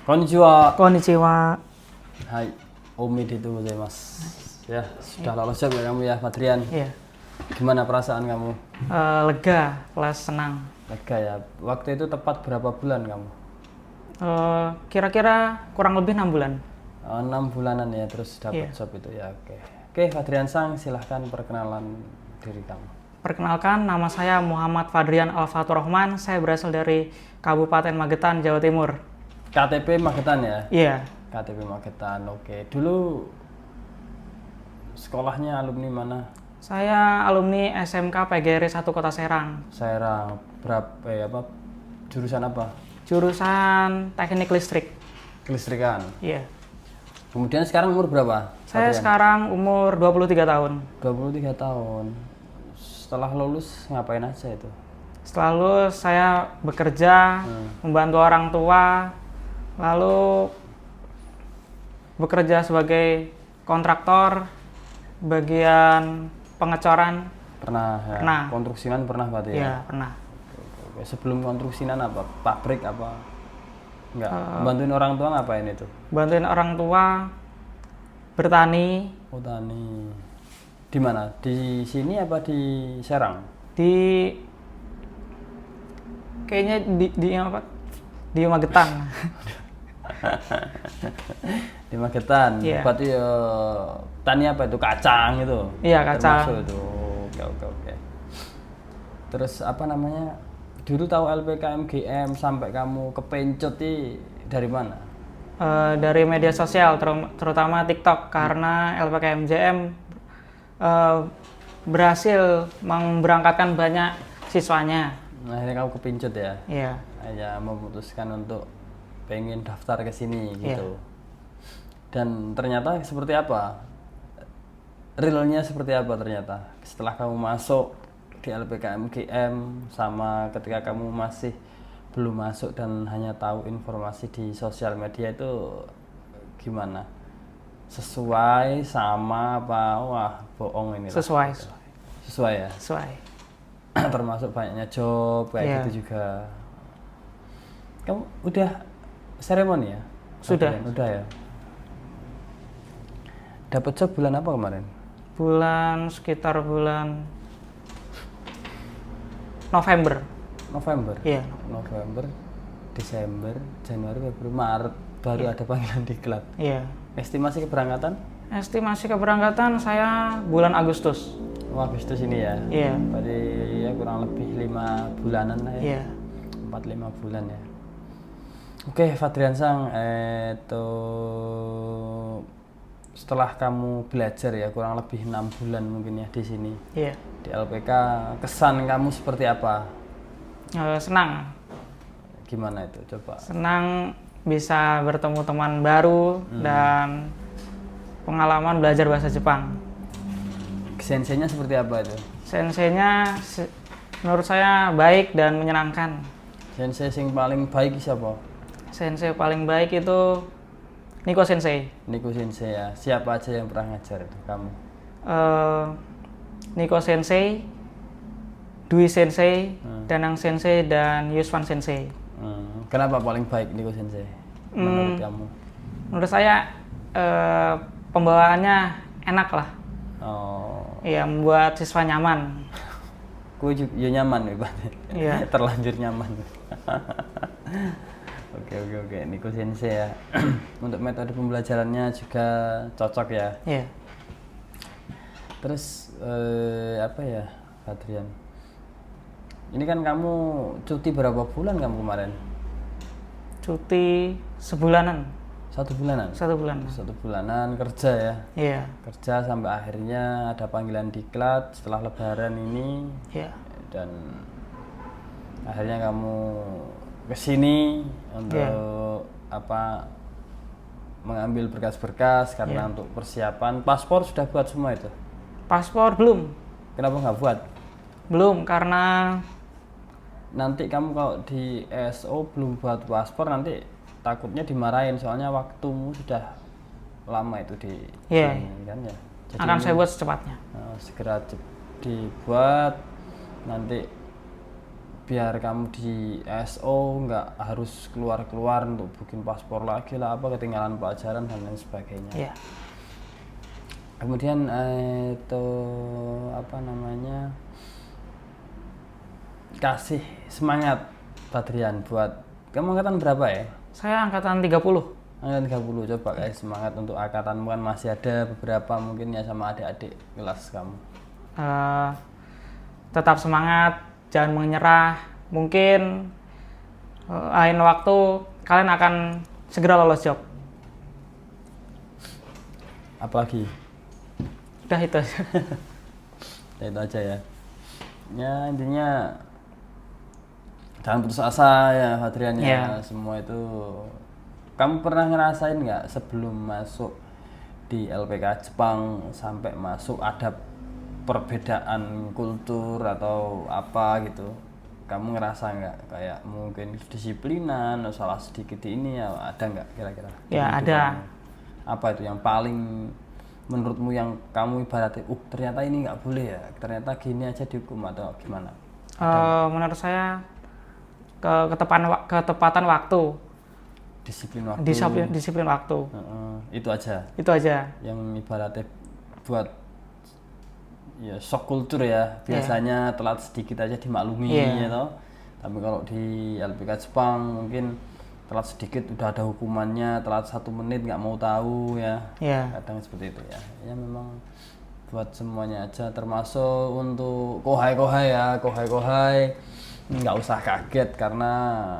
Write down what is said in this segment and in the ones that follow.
Konnichiwa. Konnichiwa. Hai, Omi itu mas. Ya, sudah lolos job ya kamu ya, Fadrian. Iya. Gimana perasaan kamu? Lega plus senang. Lega ya. Waktu itu tepat berapa bulan kamu? Kira-kira kurang lebih 6 bulan. 6 bulanan ya, terus dapat job itu ya. Oke, Fadrian Sang, silahkan perkenalan diri kamu. Perkenalkan, nama saya Muhammad Fadrian Al-Fatur Rahman. Saya berasal dari Kabupaten Magetan, Jawa Timur. KTP Magetan ya? Iya. KTP Magetan, oke. Dulu sekolahnya alumni mana? Saya alumni SMK PGRI 1 Kota Serang. Serang. Jurusan apa? Jurusan Teknik Listrik. Kelistrikan. Iya. Kemudian sekarang umur berapa? Saya sekarang umur 23 tahun. 23 tahun. Setelah lulus ngapain aja itu? Setelah lulus saya bekerja, membantu orang tua, lalu bekerja sebagai kontraktor bagian pengecoran. Pernah ya? Pernah. Konstruksinan pernah berarti ya? Iya, pernah. Oke. Sebelum konstruksinan apa? Pabrik apa? Enggak. Bantuin orang tua ngapain itu? Bantuin orang tua bertani Oh, tani. Di mana? Di sini apa di Serang? di kayaknya di apa? Di Magetan. Di Magetan. Iya. Berarti tani apa itu? Kacang itu? Iya, kacang. Termasuk itu. Oke. Terus apa namanya? Dulu tahu LPKMGM sampai kamu kepencut dari mana? Dari media sosial, terutama TikTok, karena LPKMJM berhasil memberangkatkan banyak siswanya. Nah, akhirnya kamu kepincut ya? Iya. Hanya memutuskan untuk pengen daftar ke sini gitu. Dan ternyata seperti apa? Realnya seperti apa ternyata? Setelah kamu masuk di LPKMGM sama ketika kamu masih belum masuk dan hanya tahu informasi di sosial media itu gimana? Sesuai sama apa? Wah, bohong ini. Sesuai. Sesuai ya? Sesuai. Termasuk banyaknya job kayak gitu juga. Kamu udah seremoni ya? Sudah. Udah ya. Dapat job bulan apa kemarin? Sekitar bulan November. November. Iya. November, Desember, Januari, Februari, Maret baru ada panggilan diklat. Iya. Estimasi keberangkatan? Estimasi keberangkatan saya bulan Agustus. Agustus ini ya? Iya. Berarti ya kurang lebih 5 bulanan lah ya? Iya. 4-5 bulan ya. Oke, Fadrian Sang, setelah kamu belajar ya kurang lebih 6 bulan mungkin ya di sini. Iya. Di LPK, kesan kamu seperti apa? Senang. Gimana itu? Coba. Senang bisa bertemu teman baru dan pengalaman belajar bahasa Jepang. Senseinya seperti apa itu? Senseinya menurut saya baik dan menyenangkan. Sensei yang paling baik siapa? Sensei paling baik itu Niko Sensei. Niko Sensei ya. Siapa aja yang pernah ngajar itu kamu? Niko Sensei, Dwi Sensei, Danang Sensei, dan Yuswan Sensei. Kenapa paling baik Niko Sensei? Menurut kamu? Menurut saya pembawaannya enak lah. Oh. Iya, membuat siswa nyaman. Aku juga ya nyaman ya, Pak. Iya. Terlanjur nyaman. Oke. Niko Sensei ya. Untuk metode pembelajarannya juga cocok ya. Iya. Terus apa ya, Fadrian? Ini kan kamu cuti berapa bulan kamu kemarin? Cuti sebulanan. 1 bulanan? 1 bulan. 1 bulanan kerja ya? Iya. Kerja sampai akhirnya ada panggilan diklat setelah lebaran ini. Iya. Dan akhirnya kamu kesini untuk mengambil berkas-berkas karena untuk persiapan. Paspor sudah buat semua itu? Paspor belum. Kenapa nggak buat? Belum, karena nanti kamu kalau di ESO belum buat paspor nanti takutnya dimarahin soalnya waktumu sudah lama itu di sini kan ya. Jadi akan saya buat secepatnya. segera dibuat, nanti biar kamu di SO nggak harus keluar-keluar untuk bikin paspor lagi lah, apa ketinggalan pelajaran dan lain sebagainya. Iya. Kemudian itu apa namanya, kasih semangat Fadrian buat kamu angkatan berapa ya? Saya angkatan 30. Angkatan 30, coba kasih semangat untuk angkatanmu, kan masih ada beberapa mungkin ya sama adik-adik kelas kamu. Tetap semangat, jangan menyerah. Mungkin lain waktu kalian akan segera lolos job. Apalagi? Udah itu aja. Ya, itu aja ya. Ya intinya jangan putus asa ya Fadrian ya. Iya. Semua itu kamu pernah ngerasain nggak sebelum masuk di LPK Jepang sampai masuk ada perbedaan kultur atau apa gitu? Kamu ngerasa nggak kayak mungkin disiplinan, salah sedikit ini ya, ada nggak kira-kira? Ya, Dari ada. kamu? Apa itu yang paling menurutmu yang kamu ibaratnya, ternyata ini nggak boleh ya, ternyata gini aja dihukum atau gimana? Menurut saya ketepatan waktu, Disiplin waktu. disiplin waktu. Itu aja. Itu aja. Yang ibaratnya buat ya shock kultur ya, biasanya telat sedikit aja dimaklumi ya toh. Tapi kalau di LPK Jepang mungkin telat sedikit udah ada hukumannya, telat 1 menit nggak mau tahu ya. Kadang seperti itu ya. Ya memang buat semuanya aja, termasuk untuk kohai ya, kohai nggak usah kaget, karena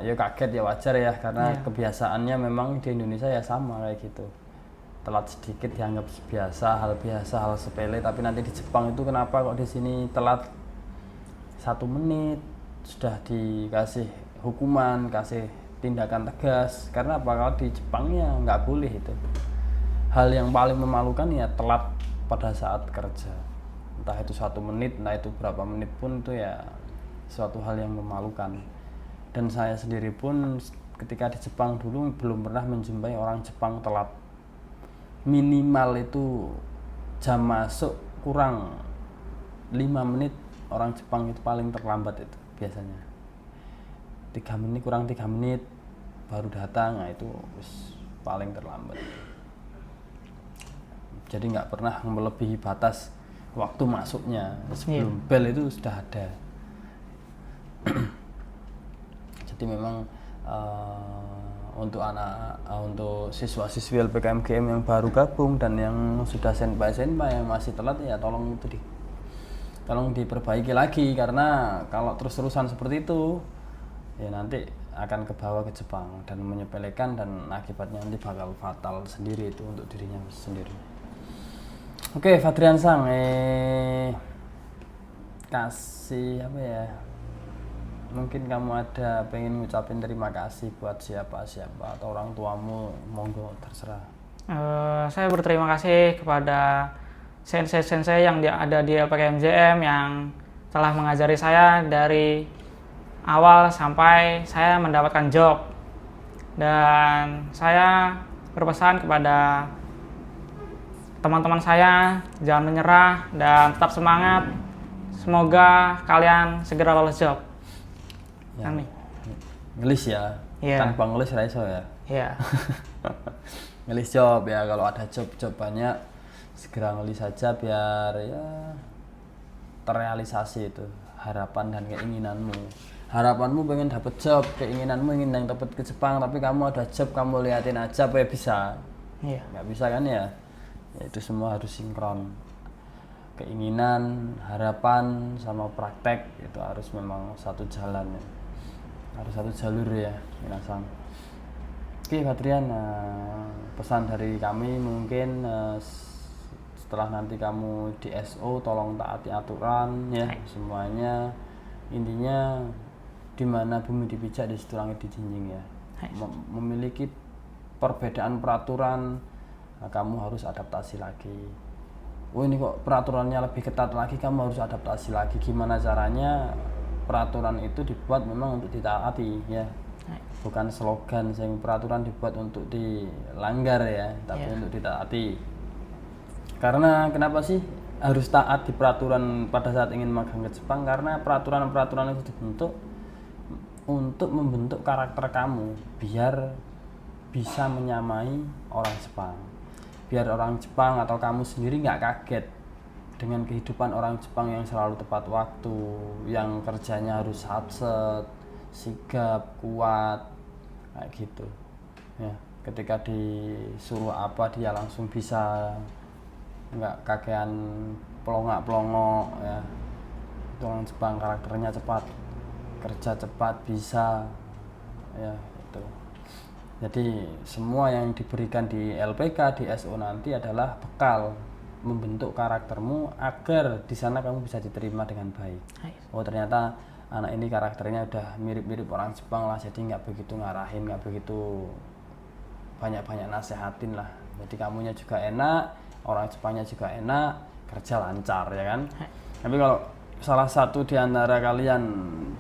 ya kaget ya wajar ya, karena kebiasaannya memang di Indonesia ya sama kayak gitu. Telat sedikit dianggap biasa, hal sepele, tapi nanti di Jepang itu kenapa kok di sini telat 1 menit sudah dikasih hukuman, kasih tindakan tegas. Karena apa? Kalau di Jepang ya nggak boleh itu. Hal yang paling memalukan ya telat pada saat kerja, entah itu 1 menit, entah itu berapa menit pun, itu ya suatu hal yang memalukan. Dan saya sendiri pun ketika di Jepang dulu belum pernah menjumpai orang Jepang telat. Minimal itu jam masuk kurang 5 menit, orang Jepang itu paling terlambat itu biasanya 3 menit, kurang 3 menit baru datang, nah itu paling terlambat. Jadi nggak pernah melebihi batas waktu masuknya, sebelum bel itu sudah ada. Jadi memang untuk siswa-siswi LPK MGM yang baru gabung dan yang sudah senpai yang masih telat ya tolong diperbaiki lagi, karena kalau terus-terusan seperti itu ya nanti akan kebawa ke Jepang dan menyepelekan, dan akibatnya nanti bakal fatal sendiri itu untuk dirinya sendiri. Oke, Fadrian Sang, kasih apa ya? Mungkin kamu ada pengen ngucapin terima kasih buat siapa atau orang tuamu, monggo terserah. Saya berterima kasih kepada sensei-sensei yang ada di LPK MGM yang telah mengajari saya dari awal sampai saya mendapatkan job. Dan saya berpesan kepada teman-teman saya, jangan menyerah dan tetap semangat. Semoga kalian segera lolos job. Amin. Ngelis ya, tanpa ngelis raiso ya. Ngelis job ya, kalau ada job banyak segera ngelis saja biar ya terrealisasi itu harapan dan keinginanmu. Harapanmu pengen dapat job, keinginanmu ingin yang dapat ke Jepang, tapi kamu ada job, kamu liatin aja apa ya bisa. Nggak bisa kan ya? Ya itu semua harus sinkron. Keinginan, harapan sama praktek itu harus memang satu jalan ya. Harus satu jalur ya, minasan. Oke Fadrian, pesan dari kami mungkin setelah nanti kamu di SO tolong taati aturan ya semuanya. Intinya di mana bumi dipijak di situ langit dijinjing ya. Memiliki perbedaan peraturan, kamu harus adaptasi lagi. Oh ini kok peraturannya lebih ketat lagi, kamu harus adaptasi lagi. Gimana caranya peraturan itu dibuat memang untuk ditaati ya, bukan slogan yang peraturan dibuat untuk dilanggar ya, tapi untuk ditaati. Karena kenapa sih harus taat di peraturan pada saat ingin magang ke Jepang? Karena peraturan-peraturan itu dibentuk untuk membentuk karakter kamu biar bisa menyamai orang Jepang, biar orang Jepang atau kamu sendiri nggak kaget dengan kehidupan orang Jepang yang selalu tepat waktu, yang kerjanya harus satset, sigap, kuat, kayak gitu ya. Ketika disuruh apa dia langsung bisa, nggak kakean pelongak-pelongok ya. Itu orang Jepang karakternya cepat, kerja cepat, bisa ya itu. Jadi semua yang diberikan di LPK, di SO nanti adalah bekal membentuk karaktermu agar di sana kamu bisa diterima dengan baik. Oh ternyata anak ini karakternya udah mirip-mirip orang Jepang lah, jadi nggak begitu ngarahin, nggak begitu banyak-banyak nasehatin lah. Jadi kamunya juga enak, orang Jepangnya juga enak, kerja lancar ya kan. Tapi kalau salah satu di antara kalian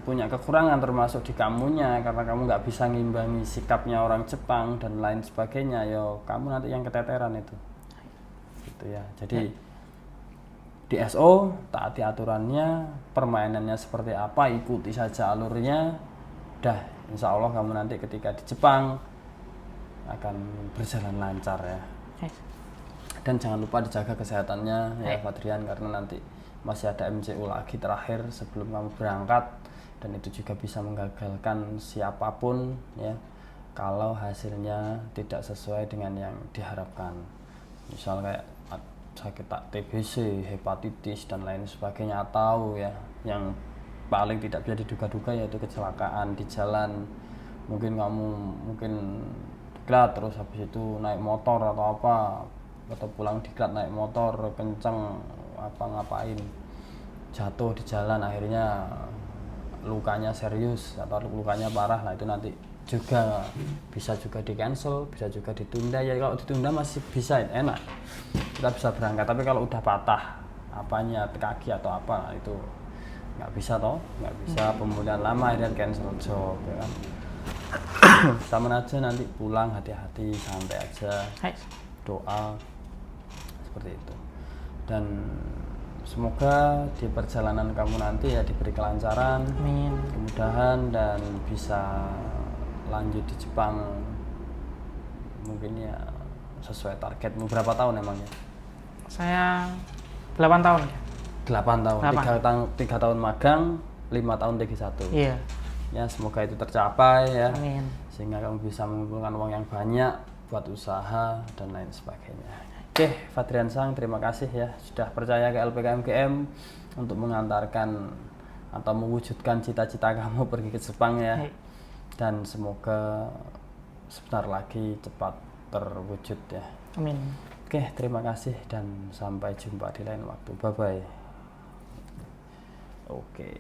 punya kekurangan termasuk di kamunya karena kamu nggak bisa ngimbangi sikapnya orang Jepang dan lain sebagainya, yo kamu nanti yang keteteran itu gitu ya. Jadi di SO taati aturannya, permainannya seperti apa ikuti saja alurnya, dah insya Allah kamu nanti ketika di Jepang akan berjalan lancar ya. Dan jangan lupa dijaga kesehatannya ya Fadrian, karena nanti masih ada MCU lagi terakhir sebelum kamu berangkat, dan itu juga bisa menggagalkan siapapun ya kalau hasilnya tidak sesuai dengan yang diharapkan. Misal kayak sakit TBC, hepatitis dan lain sebagainya, atau ya yang paling tidak bisa diduga-duga yaitu kecelakaan di jalan. Mungkin kamu diklat terus habis itu naik motor atau apa, atau pulang diklat naik motor kenceng apa ngapain, jatuh di jalan akhirnya lukanya serius atau lukanya parah, nah itu nanti juga bisa juga di cancel, bisa juga ditunda ya. Kalau ditunda masih bisa enak, kita bisa berangkat, tapi kalau udah patah apanya kaki atau apa, nah itu nggak bisa toh, nggak bisa, pemulihan lama akhirnya cancel job ya kan. Sama aja nanti pulang hati-hati, santai aja, doa seperti itu. Dan semoga di perjalanan kamu nanti ya diberi kelancaran, Amin. kemudahan, dan bisa lanjut di Jepang mungkin ya sesuai targetmu. Berapa tahun emangnya? Saya 8 tahun. 8 tahun, 3 tahun magang, 5 tahun TG1. Iya. Ya semoga itu tercapai ya. Amin. Sehingga kamu bisa mengumpulkan uang yang banyak buat usaha dan lain sebagainya. Oke, Fadrian Sang, terima kasih ya sudah percaya ke LPK MGM untuk mengantarkan atau mewujudkan cita-cita kamu pergi ke Jepang ya. Dan semoga sebentar lagi cepat terwujud ya. Amin. Oke, terima kasih dan sampai jumpa di lain waktu. Bye bye. Oke.